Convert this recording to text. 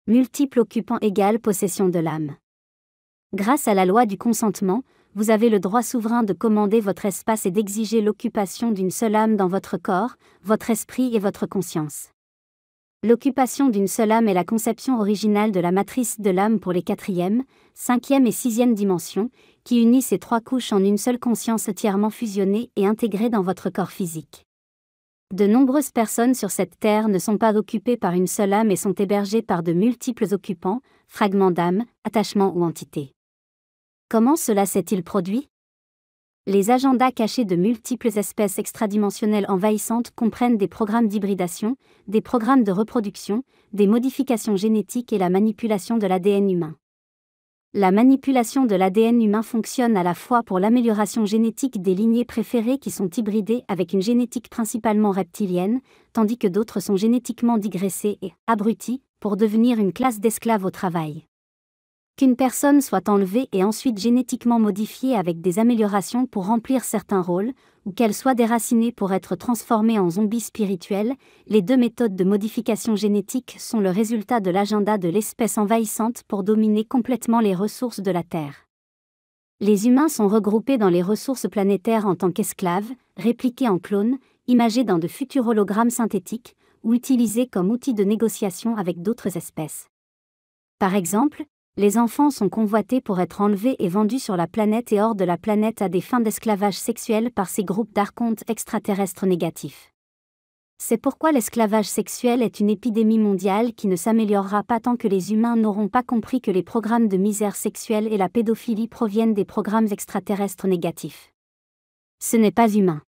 Multiple occupant égale possession de l'âme. Grâce à la loi du consentement, vous avez le droit souverain de commander votre espace et d'exiger l'occupation d'une seule âme dans votre corps, votre esprit et votre conscience. L'occupation d'une seule âme est la conception originale de la matrice de l'âme pour les 4e, 5e et 6e dimensions, qui unit ces 3 couches en une seule conscience entièrement fusionnée et intégrée dans votre corps physique. De nombreuses personnes sur cette terre ne sont pas occupées par une seule âme et sont hébergées par de multiples occupants, fragments d'âme, attachements ou entités. Comment cela s'est-il produit ? Les agendas cachés de multiples espèces extradimensionnelles envahissantes comprennent des programmes d'hybridation, des programmes de reproduction, des modifications génétiques et la manipulation de l'ADN humain. La manipulation de l'ADN humain fonctionne à la fois pour l'amélioration génétique des lignées préférées qui sont hybridées avec une génétique principalement reptilienne, tandis que d'autres sont génétiquement digressées et abruties pour devenir une classe d'esclaves au travail. Qu'une personne soit enlevée et ensuite génétiquement modifiée avec des améliorations pour remplir certains rôles, ou qu'elle soit déracinée pour être transformée en zombie spirituel, les 2 méthodes de modification génétique sont le résultat de l'agenda de l'espèce envahissante pour dominer complètement les ressources de la Terre. Les humains sont regroupés dans les ressources planétaires en tant qu'esclaves, répliqués en clones, imagés dans de futurs hologrammes synthétiques, ou utilisés comme outils de négociation avec d'autres espèces. Par exemple, les enfants sont convoités pour être enlevés et vendus sur la planète et hors de la planète à des fins d'esclavage sexuel par ces groupes d'archontes extraterrestres négatifs. C'est pourquoi l'esclavage sexuel est une épidémie mondiale qui ne s'améliorera pas tant que les humains n'auront pas compris que les programmes de misère sexuelle et la pédophilie proviennent des programmes extraterrestres négatifs. Ce n'est pas humain.